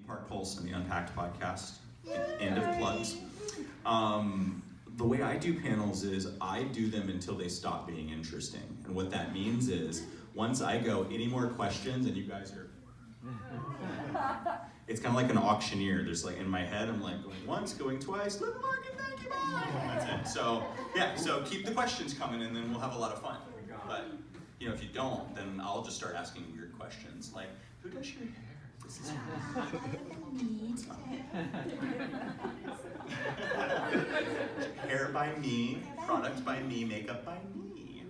Park Pulse and the Unpacked podcast. End of plugs. The way I do panels is I do them until they stop being interesting. And what that means is, once I go, any more questions, and you guys are, it's kind of like an auctioneer. There's like, in my head, I'm like going once, going twice, Linda Larkin, thank you, bye. That's it. So, yeah, so keep the questions coming and then we'll have a lot of fun. But, you know, if you don't, then I'll just start asking weird questions like, who does your hair? This is hair by me, product by me, makeup by me.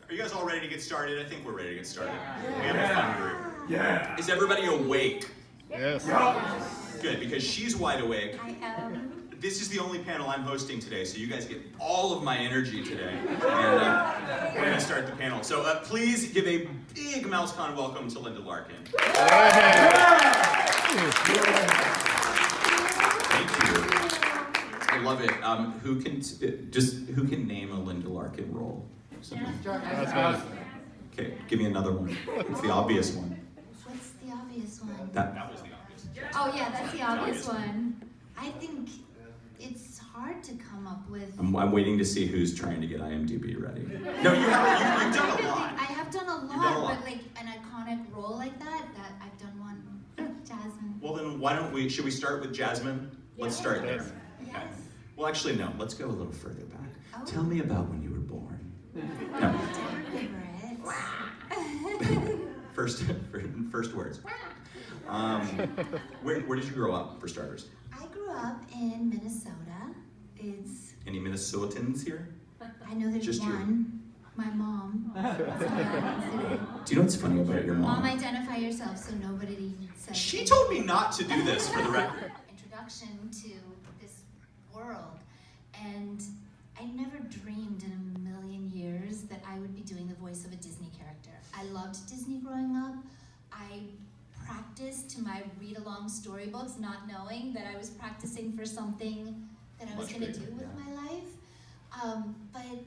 Are you guys all ready to get started? I think we're ready to get started. We have a fun group. Yeah. Is everybody awake? Yes. Good, because she's wide awake. I am. This is the only panel I'm hosting today, so you guys get all of my energy today. And we're going to start the panel. So please give a big MouseCon welcome to Linda Larkin. Thank you. I love it. Who can name a Linda Larkin role? Okay, give me another one. It's the obvious one. What's the obvious one? That was the obvious. Oh yeah, that's the obvious one. I think it's hard to come up with. I'm waiting to see who's trying to get IMDb ready. No, you haven't. You've done a lot. I have done a lot, but like an iconic role like that I've done one. Jasmine. Well then, why don't we? Should we start with Jasmine? Let's start there. Yes. Okay. Well, actually, no. Let's go a little further back. Oh. Tell me about when you were born. I don't remember it. First words. Where did you grow up, for starters? I grew up in Minnesota. It's. Any Minnesotans here? I know there's Just you. one. My mom. Do you know what's funny about your mom? Mom, identify yourself so nobody says. She told me not to do this, for the record. Introduction to this world, and I never dreamed in a million years that I would be doing the voice of a Disney character. I loved Disney growing up. I practiced to my read-along storybooks, not knowing that I was practicing for something that I was going to do with my life. But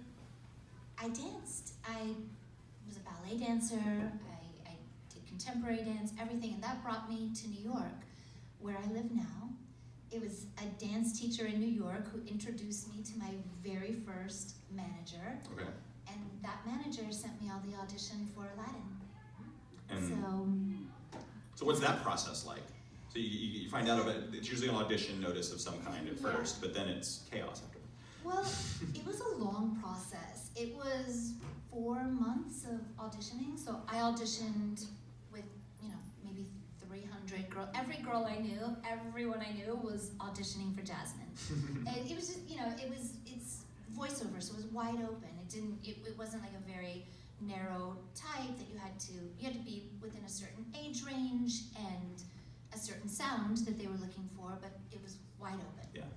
I danced. I was a ballet dancer. I did contemporary dance, everything, and that brought me to New York, where I live now. It was a dance teacher in New York who introduced me to my very first manager. Okay. And that manager sent me all the audition for Aladdin. And so what's that process like? So you find out about it, it's usually an audition notice of some kind at first, but then it's chaos after. Well, it was a long process. It was 4 months of auditioning. So I auditioned with, maybe 300 girls. Every girl I knew, everyone I knew was auditioning for Jasmine. And it was just, it's voiceover, so it was wide open. It wasn't like a very narrow type that you had to be within a certain age range and a certain sound that they were looking for, but it was wide open. Yeah.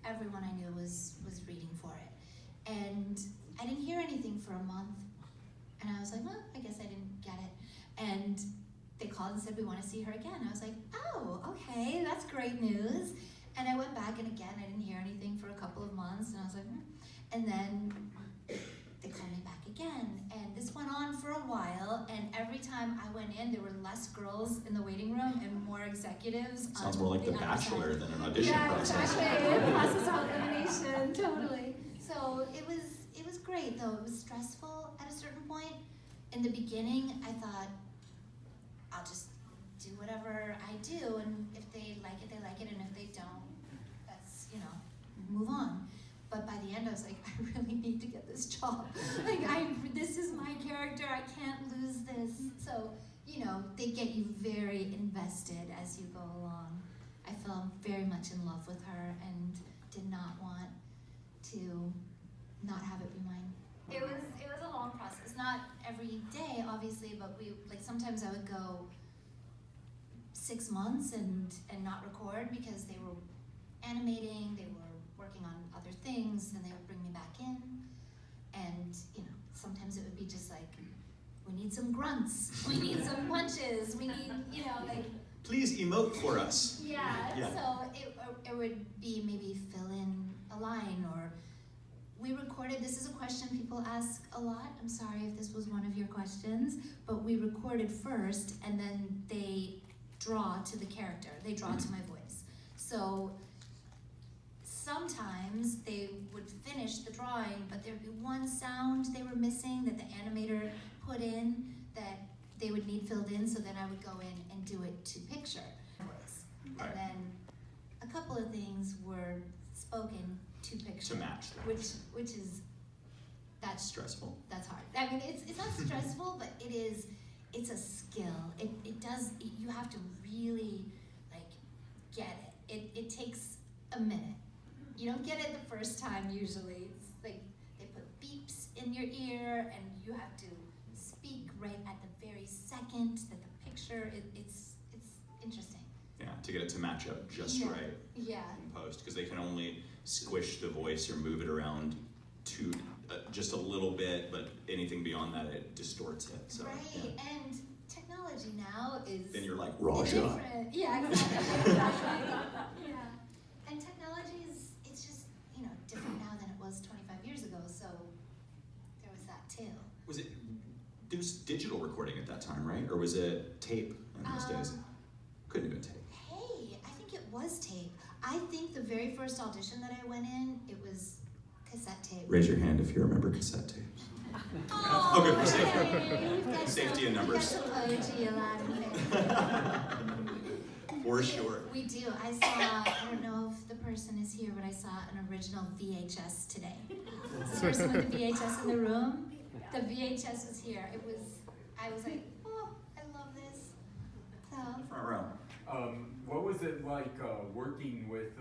Everyone I knew was reading for it. And I didn't hear anything for a month. And I was like, well, I guess I didn't get it. And they called and said, we want to see her again. I was like, oh, okay, that's great news. And I went back, and again, I didn't hear anything for a couple of months. And I was like, And then they called me back again. And this went on for a while. And every time I went in, there were less girls in the waiting room and more executives. Sounds more like The Bachelor than an audition process. Exactly. Process of elimination, totally. So it was great, though. It was stressful at a certain point. In the beginning, I thought, I'll just do whatever I do, and if they like it, they like it, and if they don't, that's, move on. But by the end, I was like, I really need to get this job. This is my character, I can't lose this. So, they get you very invested as you go along. I fell very much in love with her and did not want to not have it be mine. It was a long process. Not every day, obviously, but sometimes I would go 6 months and not record because they were animating, they were working on other things, then they would bring me back in. And, sometimes it would be just like, we need some grunts, we need some punches, we need, Please emote for us. Yeah. So it would be maybe fill in a line, or we recorded, this is a question people ask a lot, I'm sorry if this was one of your questions, but we recorded first, and then they draw to the character. They draw to my voice. So sometimes they would finish the drawing, but there'd be one sound they were missing that the animator put in that they would need filled in, so then I would go in and do it to picture voice. Right. And then a couple of things were spoken to picture. To match the voice. Which is, that's Stressful. That's hard. I mean, it's not stressful, but it's a skill. It does, you have to really, like, get it. It takes a minute. You don't get it the first time usually. It's like they put beeps in your ear and you have to speak right at the very second that the picture, it's interesting. Yeah, to get it to match up just Yeah. right Yeah. in post, because they can only squish the voice or move it around to just a little bit, but anything beyond that, it distorts it. So, Right, yeah. and technology now is Then you're like, Raja. different. Yeah, exactly. Yeah. And technology is, it's just, different now than it was 25 years ago, so there was that too. Was it digital recording at that time, right? Or was it tape in those days? Couldn't have been tape. Hey, I think it was tape. I think the very first audition that I went in, it was cassette tape. Raise your hand if you remember cassette tapes. Oh, Okay, we're safe. okay. We've got Safety in numbers. We've got some OG Aladdin. For sure. We do. I don't know if the person is here, but I saw an original VHS today. Is the person with the VHS in the room? The VHS was here. I was like, oh, I love this. So, Front row. What was it like working with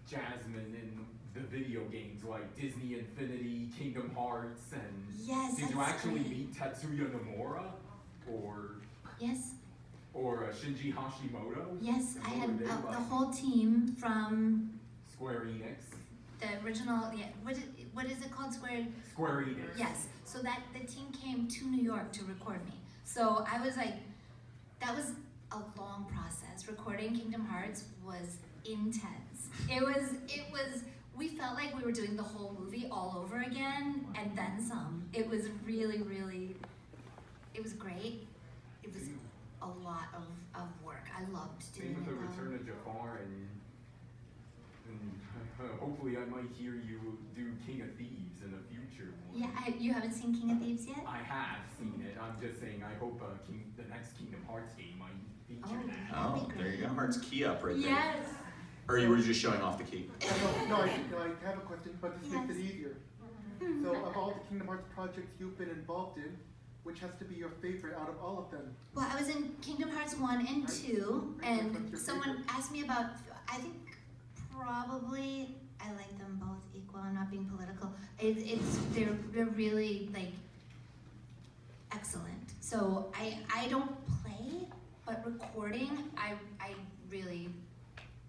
Jasmine in the video games like Disney Infinity, Kingdom Hearts, and yes, did you that's actually great. meet Tetsuya Nomura or Yes, Shinji Hashimoto? yes, And I what had were they the like? whole team from Square Enix. the original, what is it called, Square? Square Enix. Yes, so that the team came to New York to record me. So I was like, that was a long process. Recording Kingdom Hearts was intense. It was, we felt like we were doing the whole movie all over again and then some. It was really, really, it was great. It was a lot of work. I loved doing Same with the it. Return of Jafar and hopefully I might hear you do King of Thieves in the future. Yeah, you haven't seen King of Thieves yet? I have seen it. I'm just saying I hope the next Kingdom Hearts game might feature Oh. that. Oh, That'd be there you go. great. Heart's key up right there. Yes. Or you were just showing off the key? No, I have a question, but this makes it Yes. easier. So, of all the Kingdom Hearts projects you've been involved in, which has to be your favorite out of all of them? Well, I was in Kingdom Hearts 1 and 2, Right. and What's your someone favorite? asked me about, I think probably, I like them both equal, I'm not being political. They're really, like, excellent. So I don't play, but recording, I really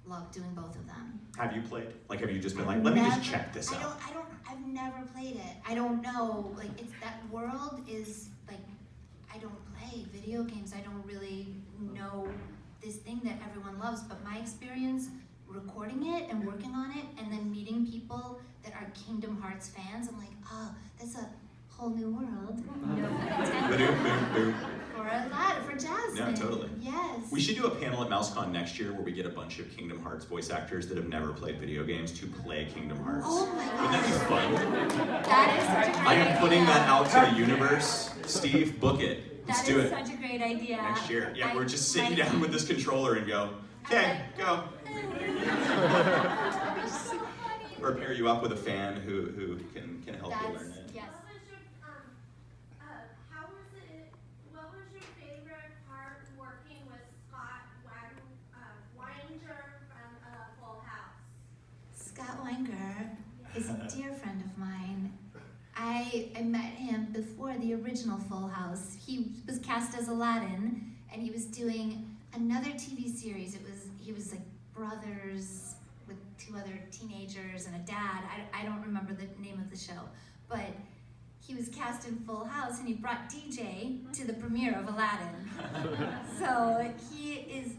love doing both of them. Have you played? Like, have you just been like, let me just check this out? I've never played it. I don't know, like, it's, that world is, like, I don't play video games. I don't really know this thing that everyone loves, but my experience recording it and working on it and then meeting people that are Kingdom Hearts fans, I'm like, oh, that's a whole new world. No pun intended. Ba-doom, boom, boom. For Aladdin, for Jasmine. No, totally. Yes. We should do a panel at MouseCon next year where we get a bunch of Kingdom Hearts voice actors that have never played video games to play Kingdom Hearts. Oh my Wouldn't that be gosh. fun? That is such a great I am putting idea. that out to the universe. Steve, book it. Let's That do is it such a great idea. next year. Yeah, I- we're just sitting my- down with this controller and go, okay, go. So funny. Or pair you up with a fan who can help you learn it. Yes. What was your favorite part working with Scott Weinger from Full House? Scott Wenger is a dear friend of mine. I met him before the original Full House. He was cast as Aladdin, and he was doing another TV series. He was like brothers with two other teenagers and a dad. I don't remember the name of the show, but he was cast in Full House, and he brought DJ to the premiere of Aladdin. So he is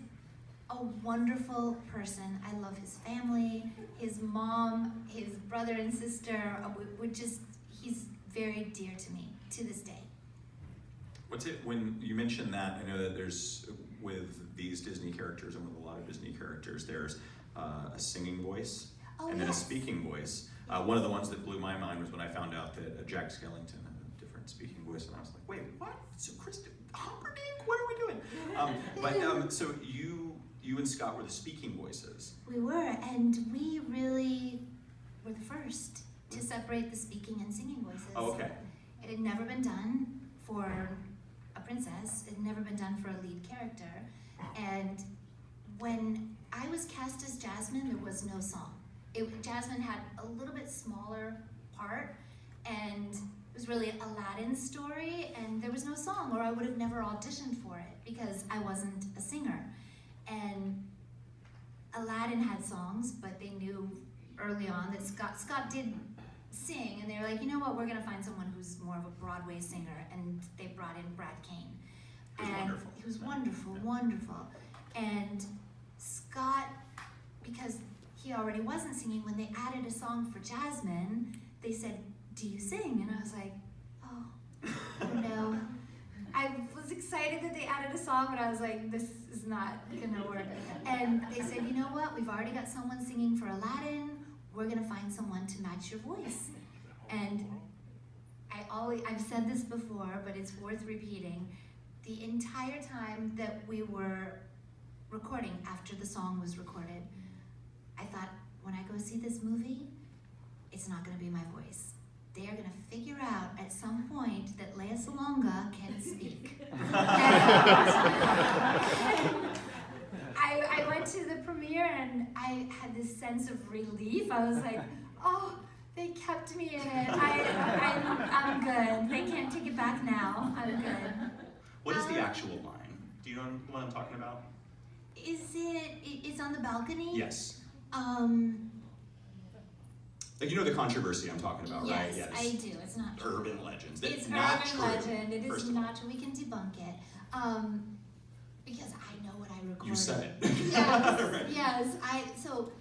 a wonderful person. I love his family, his mom, his brother and sister. He's very dear to me to this day. What's it, when you mentioned that, I know that with these Disney characters and with a lot of Disney characters, there's a singing voice Oh, and then a yes. speaking voice. One of the ones that blew my mind was when I found out that Jack Skellington had a different speaking voice, and I was like, wait, what? So Kristen Humperdinck? What are we doing? So you and Scott were the speaking voices. We were, and we really were the first to separate the speaking and singing voices. Oh, okay. It had never been done for a princess. It had never been done for a lead character. And when I was cast as Jasmine, there was no song. Jasmine had a little bit smaller part, and it was really Aladdin's story, and there was no song, or I would have never auditioned for it because I wasn't a singer. And Aladdin had songs, but they knew early on that Scott did sing, and they were like, you know what, we're gonna find someone who's more of a Broadway singer, and they brought in Brad Kane. He was wonderful. He was wonderful, wonderful. And Scott, because he already wasn't singing, when they added a song for Jasmine, they said, do you sing? And I was like, oh no. I was excited that they added a song, but I was like, this is not gonna work. And they said, you know what, we've already got someone singing for Aladdin, we're gonna find someone to match your voice. And I've said this before, but it's worth repeating, the entire time that we were recording, after the song was recorded, I thought, when I go see this movie, it's not gonna be my voice. They are gonna figure out at some point that Lea Salonga can speak. I went to the premiere and I had this sense of relief. I was like, oh, they kept me in it. I'm good. They can't take it back now. I'm good. What is the actual line? Do you know what I'm talking about? It's on the balcony? Yes. Like, you know the controversy I'm talking about, right? Yes, I do. It's not true. Urban legends. It's It's not urban true. legend. It is First of all. not true. We can debunk it. Because I know what I recorded. You said it. Yes, Right. yes. So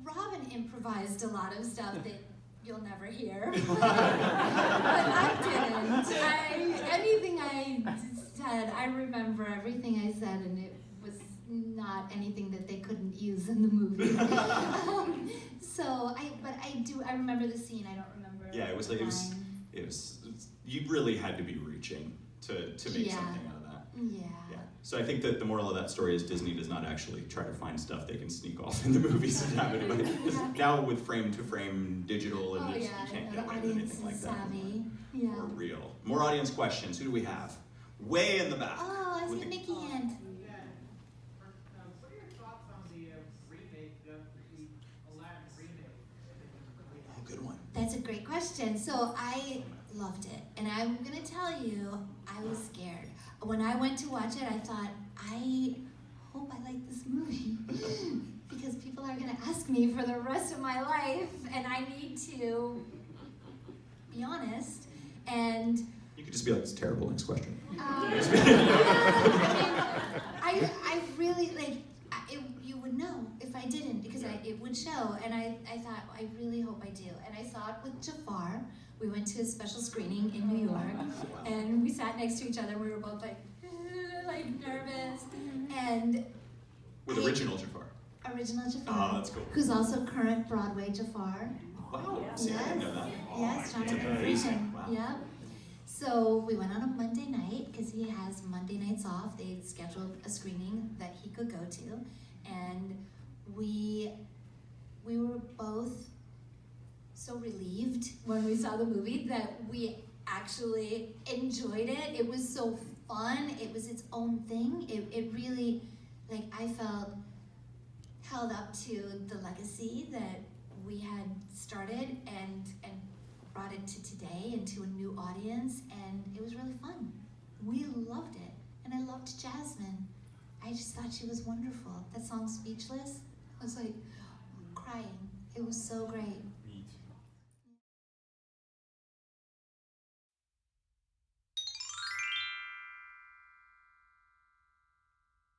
Robin improvised a lot of stuff that you'll never hear. But I didn't. Anything I said, I remember everything I said, and it was not anything that they couldn't use in the movie. I remember the scene. I don't remember. Yeah, it was the like line. it was. You really had to be reaching to make Yeah. something out of that. Yeah. Yeah. So I think that the moral of that story is Disney does not actually try to find stuff they can sneak off in the movies and have anybody. Because now with frame-to-frame digital and Oh it's, yeah, you can't the get away with audience anything like is that. savvy. Yeah. Or real. More audience questions. Who do we have? Way in the back. Oh, I with see the- Nikki hand. Yeah. What are your thoughts on the remake, the Aladdin remake? Oh, good one. That's a great question. So I loved it, and I'm gonna tell you, I was scared. When I went to watch it, I thought, I hope I like this movie because people are gonna ask me for the rest of my life, and I need to be honest. And You could just be like, it's terrible. Next question. I really you would know if I didn't because it would show, and I thought I really hope I do, and I saw it with Jafar. We went to a special screening in New York, and we sat next to each other. We were both like nervous, and With original Jafar. original Jafar, Oh, that's cool. who's also current Broadway Jafar. Wow. See, I didn't know that. Yes, That's Jonathan amazing. Freeman. Wow. Yep. So we went on a Monday night because he has Monday nights off. They scheduled a screening that he could go to, and we were both so relieved when we saw the movie that we actually enjoyed it. It was so fun. It was its own thing. It really, I felt held up to the legacy that we had started and brought it to today and to a new audience, and it was really fun. We loved it, and I loved Jasmine. I just thought she was wonderful. That song, Speechless, I was like crying. It was so great.